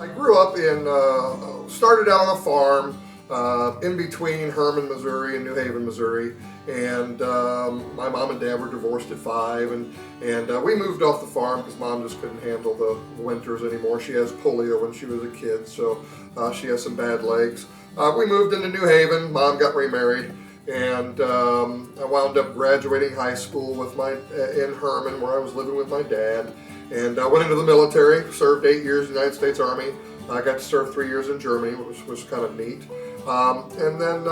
I grew up started out on a farm in between Herman, Missouri and New Haven, Missouri. And my mom and dad were divorced at 5, and we moved off the farm because mom just couldn't handle the winters anymore. She has polio when she was a kid, so she has some bad legs. We moved into New Haven. Mom got remarried, and I wound up graduating high school in Herman, where I was living with my dad. And I went into the military, served 8 years in the United States Army. I got to serve 3 years in Germany, which was kind of neat. And then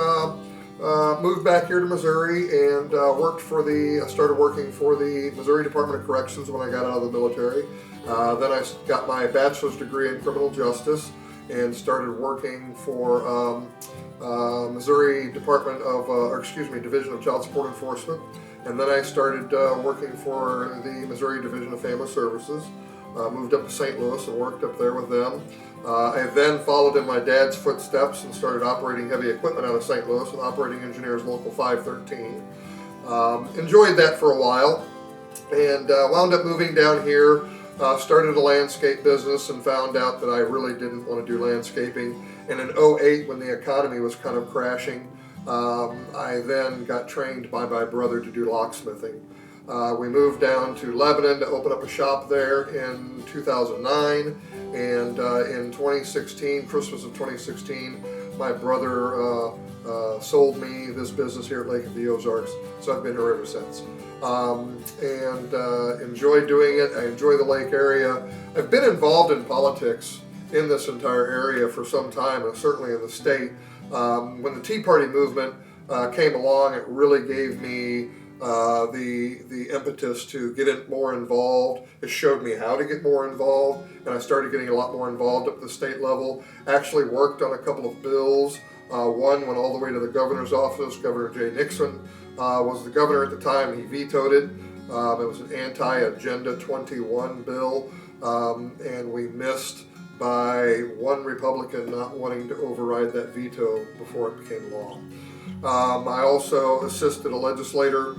moved back here to Missouri and started working for the Missouri Department of Corrections when I got out of the military. Then I got my bachelor's degree in criminal justice and started working for Missouri Division of Child Support Enforcement. And then I started working for the Missouri Division of Family Services. Moved up to St. Louis and worked up there with them. I then followed in my dad's footsteps and started operating heavy equipment out of St. Louis with Operating Engineers Local 513. Enjoyed that for a while and wound up moving down here. Started a landscape business and found out that I really didn't want to do landscaping. And in '08, when the economy was kind of crashing, I then got trained by my brother to do locksmithing. We moved down to Lebanon to open up a shop there in 2009, and in 2016, Christmas of 2016, my brother sold me this business here at Lake of the Ozarks, so I've been here ever since. Enjoy doing it. I enjoy the lake area. I've been involved in politics in this entire area for some time, and certainly in the state. When the Tea Party movement came along, it really gave me the impetus to get more involved. It showed me how to get more involved, and I started getting a lot more involved up at the state level. Actually worked on a couple of bills. One went all the way to the governor's office. Governor Jay Nixon was the governor at the time. He vetoed it. It was an anti-Agenda 21 bill, and we missed by one Republican not wanting to override that veto before it became law. I also assisted a legislator,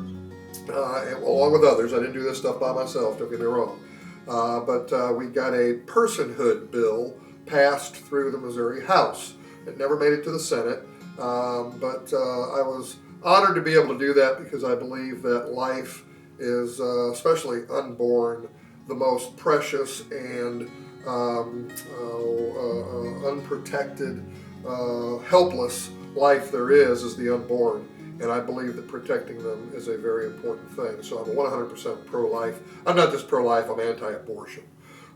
along with others. I didn't do this stuff by myself, don't get me wrong. But we got a personhood bill passed through the Missouri House. It never made it to the Senate, but I was honored to be able to do that because I believe that life is, especially unborn, the most precious and unprotected, helpless life there is the unborn, and I believe that protecting them is a very important thing. So I'm 100% pro-life. I'm not just pro-life, I'm anti-abortion.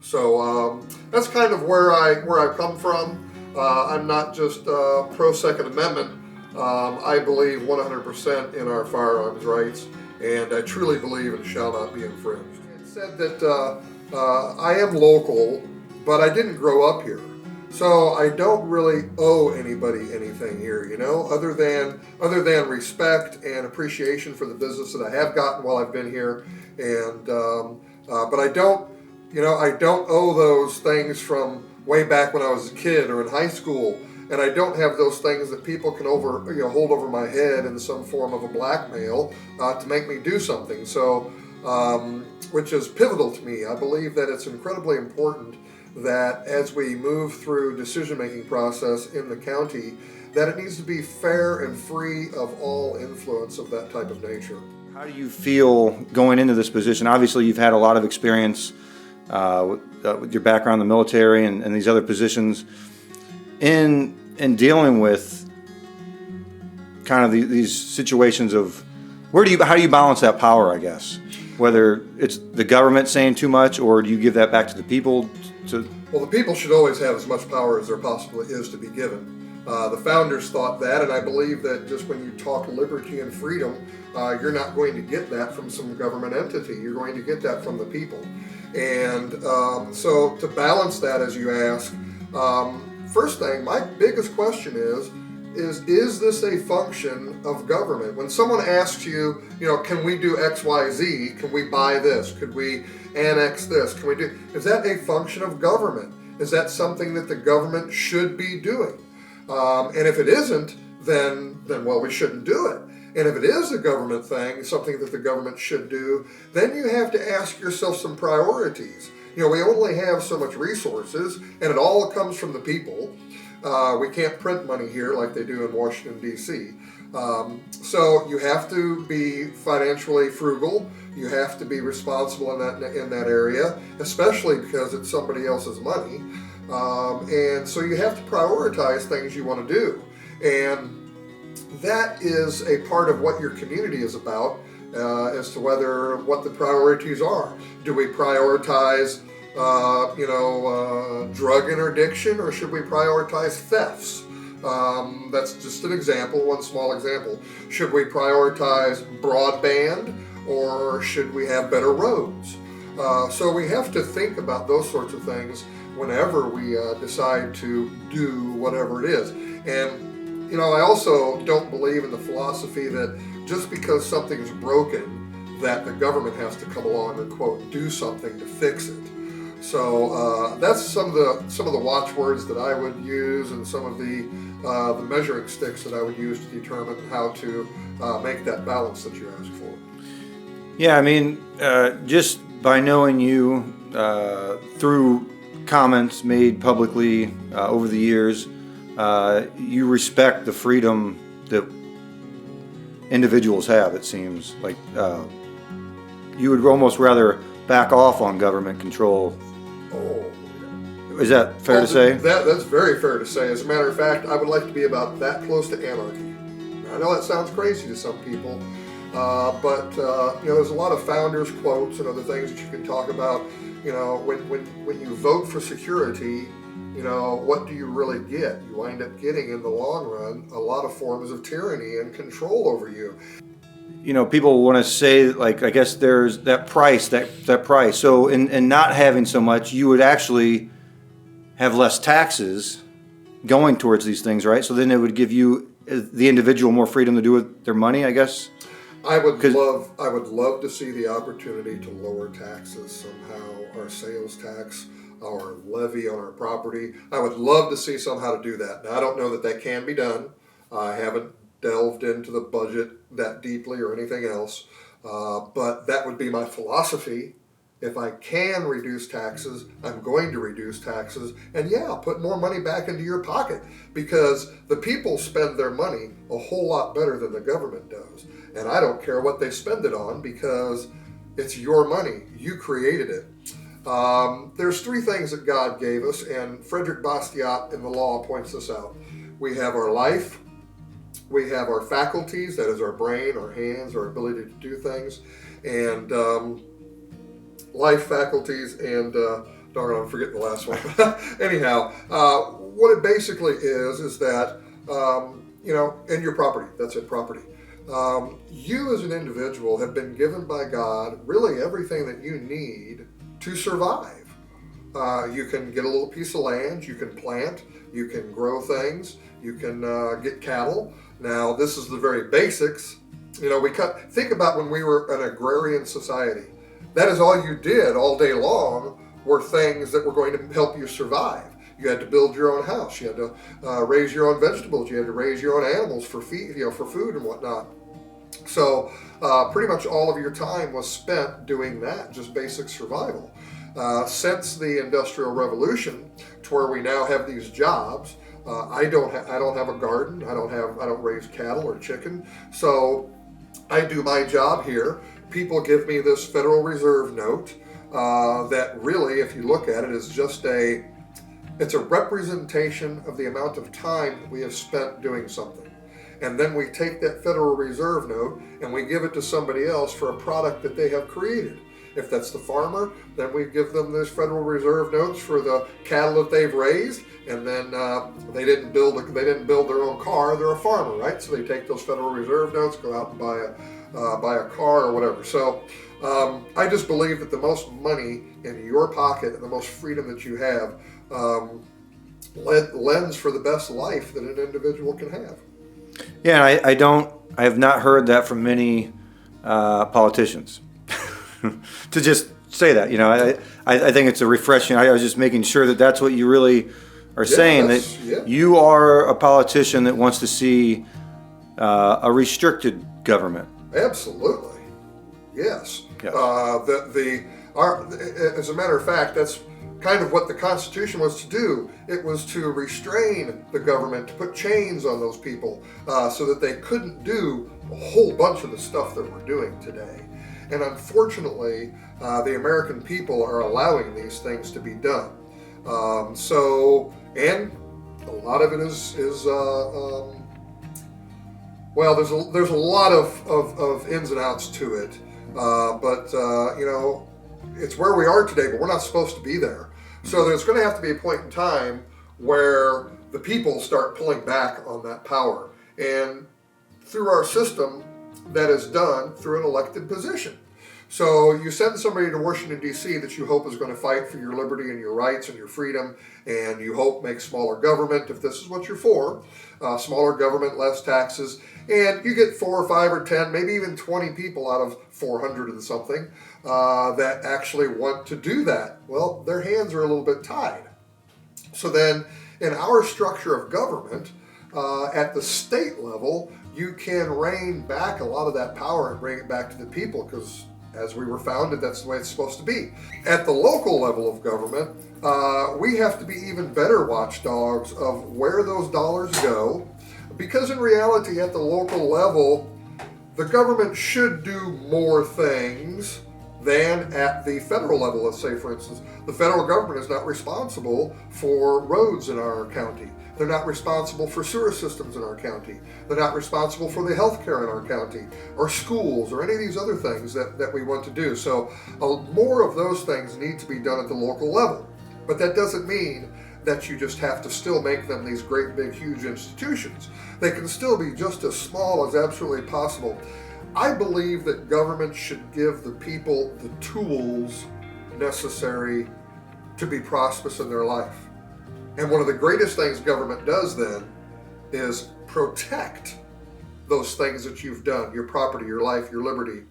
So that's kind of where I come from. I'm not just pro-Second Amendment. I believe 100% in our firearms rights, and I truly believe it shall not be infringed. It said that I am local, but I didn't grow up here. So I don't really owe anybody anything here, other than respect and appreciation for the business that I have gotten while I've been here. And but I don't owe those things from way back when I was a kid or in high school, and I don't have those things that people can hold over my head in some form of a blackmail to make me do something. So, which is pivotal to me. I believe that it's incredibly important that as we move through decision-making process in the county, that it needs to be fair and free of all influence of that type of nature. How do you feel going into this position? Obviously, you've had a lot of experience with your background in the military and these other positions in dealing with kind of these situations of how do you balance that power, I guess? Whether it's the government saying too much, or do you give that back to the people? Well, the people should always have as much power as there possibly is to be given. The founders thought that, and I believe that just when you talk liberty and freedom, you're not going to get that from some government entity. You're going to get that from the people. And so to balance that, as you ask, first thing, my biggest question is this a function of government? When someone asks you, can we do X, Y, Z? Can we buy this? Could we annex this? Is that a function of government? Is that something that the government should be doing? And if it isn't, then well, we shouldn't do it. And if it is a government thing, something that the government should do, then you have to ask yourself some priorities. we only have so much resources, and it all comes from the people. We can't print money here like they do in Washington, D.C. So you have to be financially frugal. You have to be responsible in that area, especially because it's somebody else's money. And so you have to prioritize things you want to do. And that is a part of what your community is about, as to what the priorities are. Do we prioritize drug interdiction, or should we prioritize thefts? That's just an example, one small example. Should we prioritize broadband, or should we have better roads? So we have to think about those sorts of things whenever we decide to do whatever it is. And I also don't believe in the philosophy that just because something's broken, that the government has to come along and, quote, do something to fix it. So that's some of the watchwords that I would use, and some of the measuring sticks that I would use to determine how to make that balance that you asked for. Yeah, I mean, just by knowing you through comments made publicly over the years, you respect the freedom that individuals have. It seems like you would almost rather back off on government control. Oh, is that fair to say? That's very fair to say. As a matter of fact, I would like to be about that close to anarchy. I know that sounds crazy to some people, but there's a lot of founders' quotes and other things that you can talk about. When you vote for security, what do you really get? You wind up getting, in the long run, a lot of forms of tyranny and control over you. People want to say, like, I guess there's that price, that price. So in not having so much, you would actually have less taxes going towards these things, right? So then it would give you, the individual, more freedom to do with their money, I guess. I would love to see the opportunity to lower taxes somehow, our sales tax, our levy on our property. I would love to see somehow to do that. Now, I don't know that can be done. I haven't delved into the budget that deeply or anything else, but that would be my philosophy. If I can reduce taxes, I'm going to reduce taxes, and put more money back into your pocket, because the people spend their money a whole lot better than the government does. And I don't care what they spend it on, because it's your money. You created it. There's three things that God gave us, and Frederick Bastiat in the law points this out. We have our life, we have our faculties, that is our brain, our hands, our ability to do things, and life, faculties, and darn, I'm forgetting the last one. Anyhow, what it basically is that, and your property, that's it, property. You as an individual have been given by God really everything that you need to survive. You can get a little piece of land, you can plant, you can grow things, you can get cattle. Now, this is the very basics. Think about when we were an agrarian society. That is all you did all day long, were things that were going to help you survive. You had to build your own house. You had to raise your own vegetables. You had to raise your own animals for for food and whatnot. So pretty much all of your time was spent doing that, just basic survival. Since the Industrial Revolution, to where we now have these jobs, I don't have a garden. I don't raise cattle or chicken. So I do my job here. People give me this Federal Reserve note that really, if you look at it, is just it's a representation of the amount of time that we have spent doing something. And then we take that Federal Reserve note and we give it to somebody else for a product that they have created. If that's the farmer, then we give them those Federal Reserve notes for the cattle that they've raised, and then they didn't build their own car. They're a farmer, right? So they take those Federal Reserve notes, go out and buy a car or whatever. So I just believe that the most money in your pocket and the most freedom that you have lends for the best life that an individual can have. Yeah, I have not heard that from many politicians. To just say that, I think it's a refreshing. I was just making sure that that's what you really are saying, that you are a politician that wants to see a restricted government. Absolutely, yes. Yes. As a matter of fact, that's kind of what the Constitution was to do. It was to restrain the government, to put chains on those people so that they couldn't do a whole bunch of the stuff that we're doing today. And unfortunately, the American people are allowing these things to be done. And a lot of it is well, there's a lot of ins and outs to it, but it's where we are today, but we're not supposed to be there. So there's going to have to be a point in time where the people start pulling back on that power, and through our system, that is done through an elected position. So you send somebody to Washington, D.C. that you hope is going to fight for your liberty and your rights and your freedom, and you hope make smaller government, if this is what you're for, smaller government, less taxes, and you get 4 or 5 or 10, maybe even 20 people out of 400 and something that actually want to do that. Well, their hands are a little bit tied. So then in our structure of government, at the state level, you can rein back a lot of that power and bring it back to the people, because as we were founded, that's the way it's supposed to be. At the local level of government, we have to be even better watchdogs of where those dollars go, because in reality, at the local level, the government should do more things than at the federal level. Let's say, for instance, the federal government is not responsible for roads in our county. They're not responsible for sewer systems in our county. They're not responsible for the health care in our county, or schools, or any of these other things that we want to do. So more of those things need to be done at the local level. But that doesn't mean that you just have to still make them these great, big, huge institutions. They can still be just as small as absolutely possible. I believe that government should give the people the tools necessary to be prosperous in their life. And one of the greatest things government does then is protect those things that you've done, your property, your life, your liberty,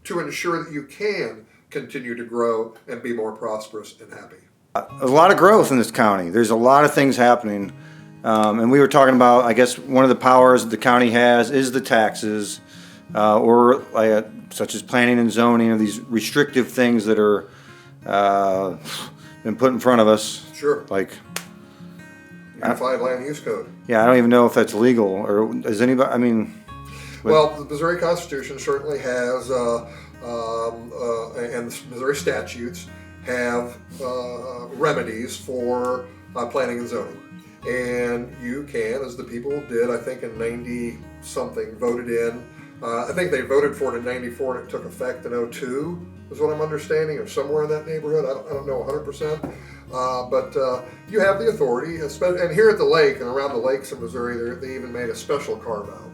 to ensure that you can continue to grow and be more prosperous and happy. A lot of growth in this county. There's a lot of things happening. And we were talking about, I guess, one of the powers that the county has is the taxes, or such as planning and zoning, or these restrictive things that are been put in front of us. Sure. Like Unified Land Use Code. Yeah, I don't even know if that's legal, or is anybody, I mean... Well, the Missouri Constitution certainly has, and the Missouri statutes have remedies for planning and zoning. And you can, as the people did, I think in 90-something, voted in. I think they voted for it in 94 and it took effect in 02, is what I'm understanding, or somewhere in that neighborhood. I don't know 100%. But you have the authority, and here at the lake and around the lakes in Missouri, they even made a special carve-out.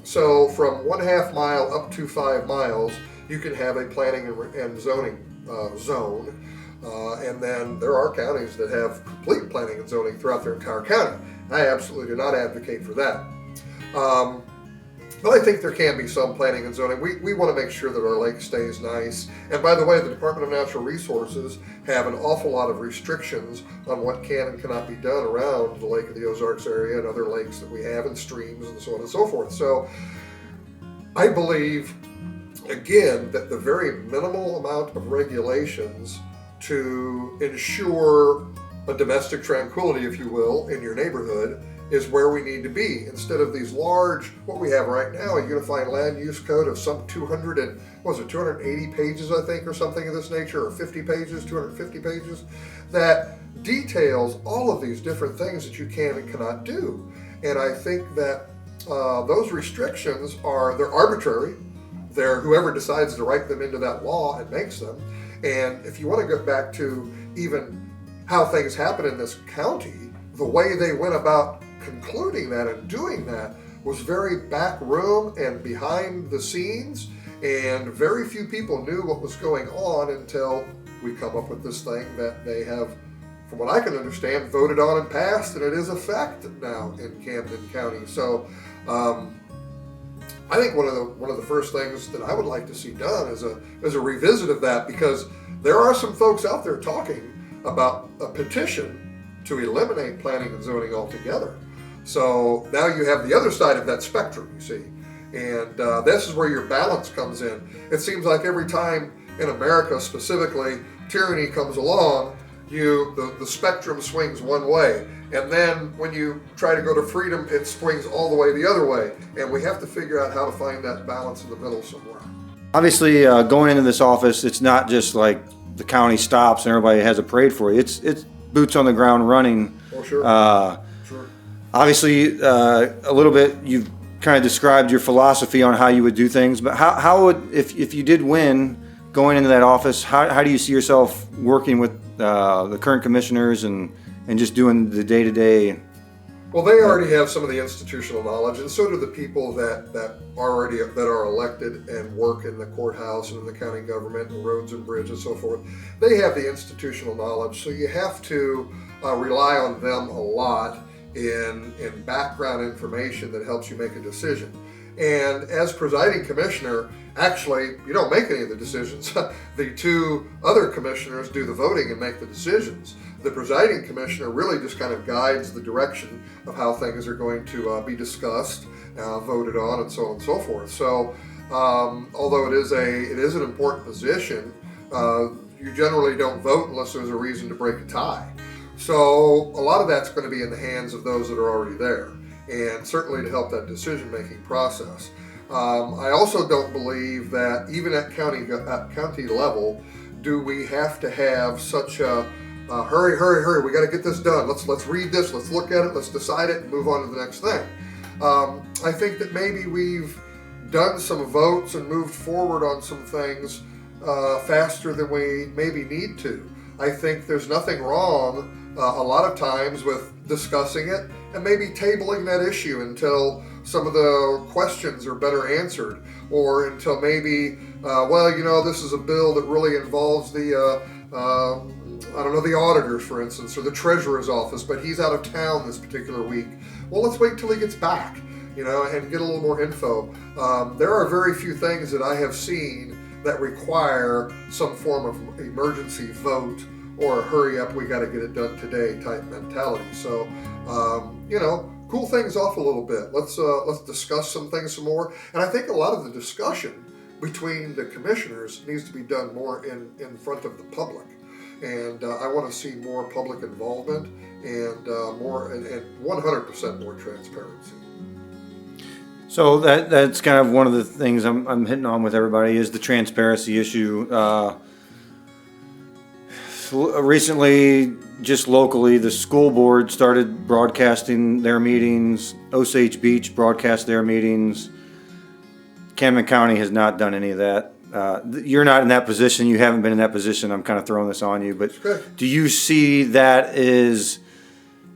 So from 1/2 mile up to 5 miles, you can have a planning and zoning zone. And then there are counties that have complete planning and zoning throughout their entire county. I absolutely do not advocate for that. But I think there can be some planning and zoning. We want to make sure that our lake stays nice. And by the way, the Department of Natural Resources have an awful lot of restrictions on what can and cannot be done around the Lake of the Ozarks area and other lakes that we have, and streams and so on and so forth. So I believe, again, that the very minimal amount of regulations to ensure a domestic tranquility, if you will, in your neighborhood is where we need to be, instead of these large, what we have right now, a Unified Land Use Code of some 280 pages, I think, or something of this nature, or 50 pages, 250 pages, that details all of these different things that you can and cannot do. And I think that those restrictions they're arbitrary. They're whoever decides to write them into that law and makes them. And if you want to go back to even how things happen in this county, the way they went about concluding that and doing that was very backroom and behind the scenes, and very few people knew what was going on until we come up with this thing that they have, from what I can understand, voted on and passed, and it is effective now in Camden County. So I think one of the first things that I would like to see done is a revisit of that, because there are some folks out there talking about a petition to eliminate planning and zoning altogether. So now you have the other side of that spectrum, you see. And this is where your balance comes in. It seems like every time in America specifically, tyranny comes along, the spectrum swings one way. And then when you try to go to freedom, it swings all the way the other way. And we have to figure out how to find that balance in the middle somewhere. Obviously, going into this office, it's not just like the county stops and everybody has a parade for you. It's boots on the ground running. Oh, sure. Sure. Obviously, a little bit, you've kind of described your philosophy on how you would do things, but how would, if you did win going into that office, how do you see yourself working with the current commissioners and just doing the day-to-day? Well, they already have some of the institutional knowledge, and so do the people that are elected and work in the courthouse and in the county government and roads and bridges and so forth. They have the institutional knowledge, so you have to rely on them a lot in background information that helps you make a decision. And as presiding commissioner, actually, you don't make any of the decisions. The two other commissioners do the voting and make the decisions. The presiding commissioner really just kind of guides the direction of how things are going to be discussed, voted on, and so on and so forth. So, although it is an important position, you generally don't vote unless there's a reason to break a tie. So, a lot of that's going to be in the hands of those that are already there, and certainly to help that decision-making process. I also don't believe that even at county level, do we have to have such a hurry, we got to get this done. Let's read this, let's look at it, let's decide it, and move on to the next thing. I think that maybe we've done some votes and moved forward on some things faster than we maybe need to. I think there's nothing wrong a lot of times with discussing it and maybe tabling that issue until some of the questions are better answered, or until maybe, this is a bill that really involves the the auditors, for instance, or the treasurer's office, but he's out of town this particular week. Well, let's wait till he gets back, and get a little more info. There are very few things that I have seen that require some form of emergency vote or a hurry up, we got to get it done today type mentality. So, cool things off a little bit. Let's discuss some things some more. And I think a lot of the discussion between the commissioners needs to be done more in front of the public. And I want to see more public involvement and more and 100% more transparency. So that's kind of one of the things I'm hitting on with everybody is the transparency issue. Recently, just locally, the school board started broadcasting their meetings. Osage Beach broadcast their meetings. Camden County has not done any of that. You're not in that position. You haven't been in that position. I'm kind of throwing this on you, but do you see that as,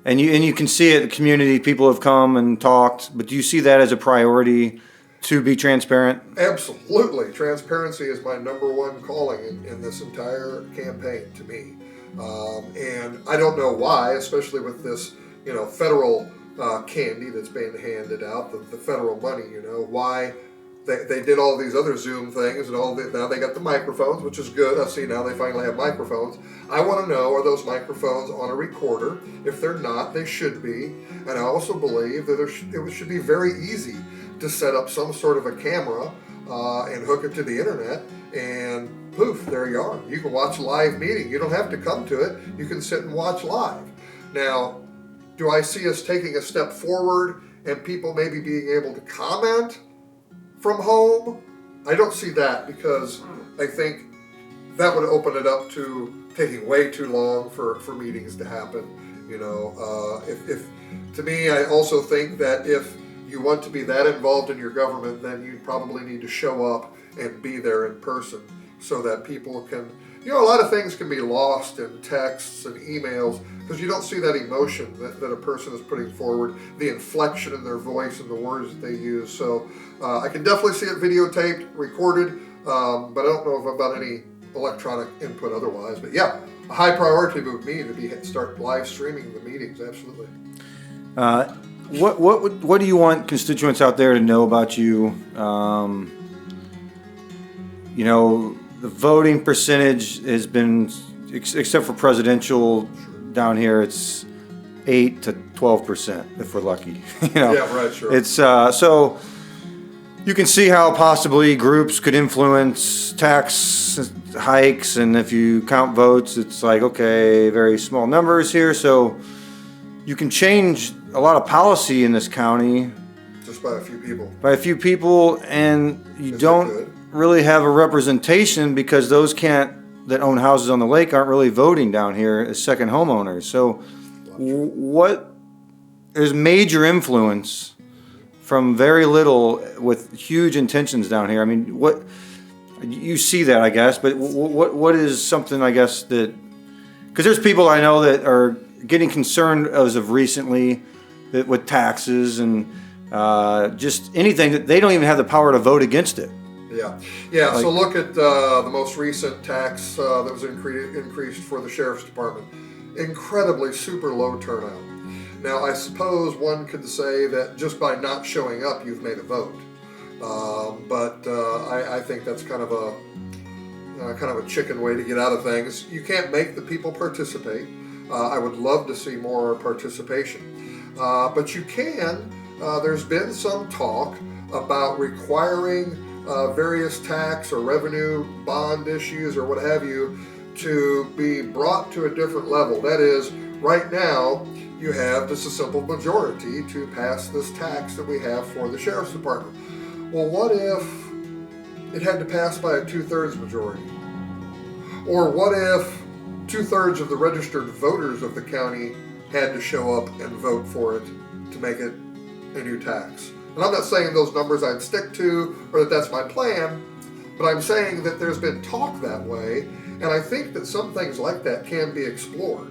and you can see it, the community, people have come and talked, but do you see that as a priority to be transparent? Absolutely. Transparency is my number one calling in this entire campaign to me. And I don't know why, especially with this, federal candy that's being handed out, the federal money, why they did all these other Zoom things and now they got the microphones, which is good. I see now they finally have microphones. I want to know, are those microphones on a recorder? If they're not, they should be. And I also believe that it should be very easy to set up some sort of a camera and hook it to the internet, and poof, there you are. You can watch a live meeting. You don't have to come to it. You can sit and watch live. Now, do I see us taking a step forward and people maybe being able to comment from home? I don't see that, because I think that would open it up to taking way too long for meetings to happen. If to me, I also think that if you want to be that involved in your government, then you probably need to show up and be there in person so that people can, a lot of things can be lost in texts and emails because you don't see that emotion that a person is putting forward, the inflection in their voice and the words that they use. So I can definitely see it videotaped, recorded, but I don't know about any electronic input otherwise. But yeah, a high priority would be to start live streaming the meetings, absolutely. What do you want constituents out there to know about you? The voting percentage has been, except for presidential down here, it's 8 to 12% if we're lucky. Yeah, right, sure. It's so you can see how possibly groups could influence tax hikes, and if you count votes, it's like, okay, very small numbers here. So you can change a lot of policy in this county just by a few people. And you don't really have a representation because those that own houses on the lake aren't really voting down here as second homeowners. So there's major influence from very little with huge intentions down here. I mean, what you see that, I guess, but what is something, I guess, that, because there's people I know that are getting concerned as of recently that with taxes and just anything that they don't even have the power to vote against it. Yeah. So look at the most recent tax that was increased for the sheriff's department. Incredibly super low turnout. Now, I suppose one could say that just by not showing up, you've made a vote. But I think that's kind of a chicken way to get out of things. You can't make the people participate. I would love to see more participation. But you can. There's been some talk about requiring various tax or revenue bond issues or what have you to be brought to a different level. That is, right now, you have just a simple majority to pass this tax that we have for the sheriff's department. Well, what if it had to pass by a 2/3 majority? Or what if 2/3 of the registered voters of the county had to show up and vote for it to make it a new tax? And I'm not saying those numbers I'd stick to or that that's my plan, but I'm saying that there's been talk that way, and I think that some things like that can be explored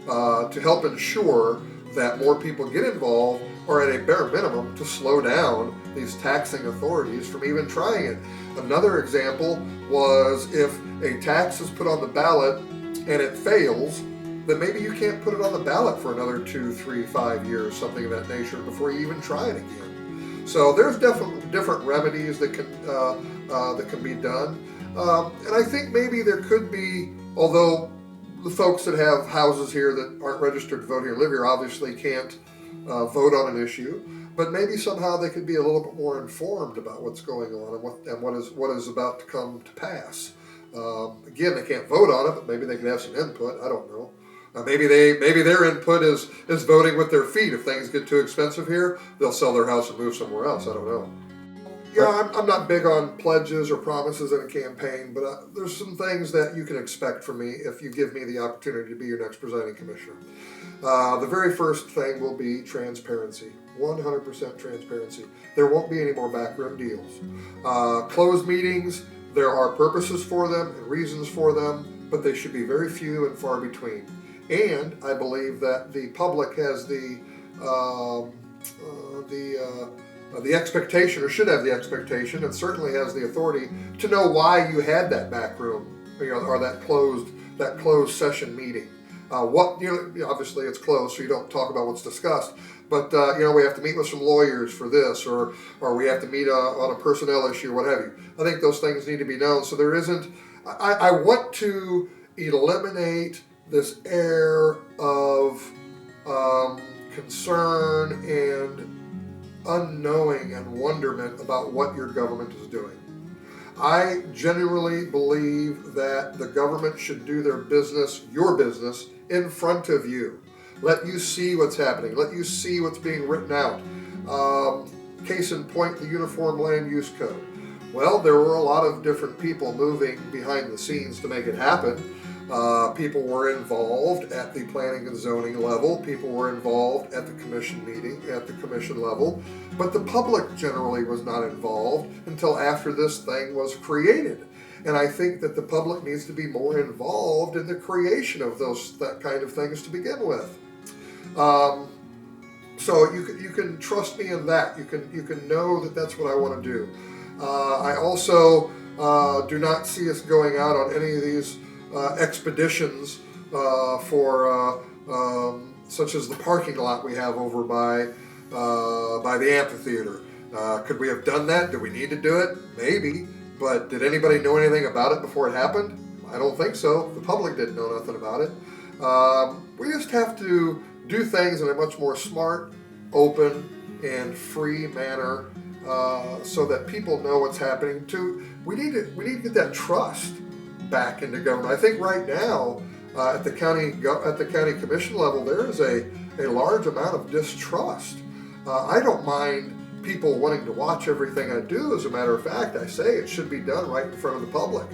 to help ensure that more people get involved, or at a bare minimum to slow down these taxing authorities from even trying it. Another example was if a tax is put on the ballot and it fails, then maybe you can't put it on the ballot for another 2, 3, 5 years, something of that nature, before you even try it again. So there's definitely different remedies that can be done, and I think maybe there could be, although the folks that have houses here that aren't registered to vote here, live here, obviously can't vote on an issue, but maybe somehow they could be a little bit more informed about what's going on and what is about to come to pass. Again, they can't vote on it, but maybe they can have some input. I don't know. Maybe their input is voting with their feet. If things get too expensive here, they'll sell their house and move somewhere else. I don't know. Yeah, I'm not big on pledges or promises in a campaign, but there's some things that you can expect from me if you give me the opportunity to be your next presiding commissioner. The very first thing will be transparency, 100% transparency. There won't be any more backroom deals. Closed meetings, there are purposes for them and reasons for them, but they should be very few and far between. And I believe that the public has the expectation, or should have the expectation, and certainly has the authority to know why you had that back room, or that closed session meeting. Obviously it's closed, so you don't talk about what's discussed. But we have to meet with some lawyers for this, or we have to meet on a personnel issue, or what have you. I think those things need to be known. So there isn't. I want to eliminate this air of concern and unknowing and wonderment about what your government is doing. I genuinely believe that the government should do their business, your business, in front of you. Let you see what's happening. Let you see what's being written out. Case in point, the Uniform Land Use Code. Well, there were a lot of different people moving behind the scenes to make it happen. People were involved at the planning and zoning level. People were involved at the commission meeting, at the commission level. But the public generally was not involved until after this thing was created. And I think that the public needs to be more involved in the creation of that kind of things to begin with. So you can trust me in that. You can know that that's what I want to do. I also do not see us going out on any of these expeditions such as the parking lot we have over by the amphitheater. Could we have done that? Do we need to do it? Maybe. But did anybody know anything about it before it happened? I don't think so. The public didn't know nothing about it. We just have to do things in a much more smart, open, and free manner so that people know what's happening. We need to get that trust back into government. I think right now at the county commission level there is a large amount of distrust. I don't mind people wanting to watch everything I do. As a matter of fact, I say it should be done right in front of the public.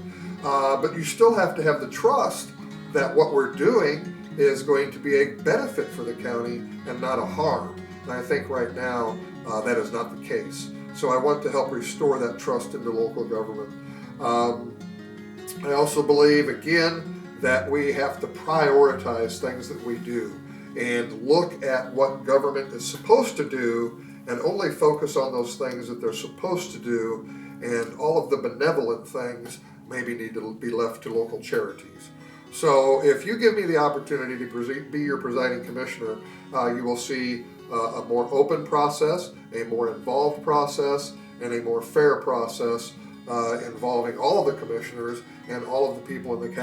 But you still have to have the trust that what we're doing is going to be a benefit for the county and not a harm. And I think right now that is not the case. So I want to help restore that trust into local government. I also believe, again, that we have to prioritize things that we do and look at what government is supposed to do and only focus on those things that they're supposed to do, and all of the benevolent things maybe need to be left to local charities. So if you give me the opportunity to be your presiding commissioner, you will see a more open process, a more involved process, and a more fair process involving all of the commissioners and all of the people in the county.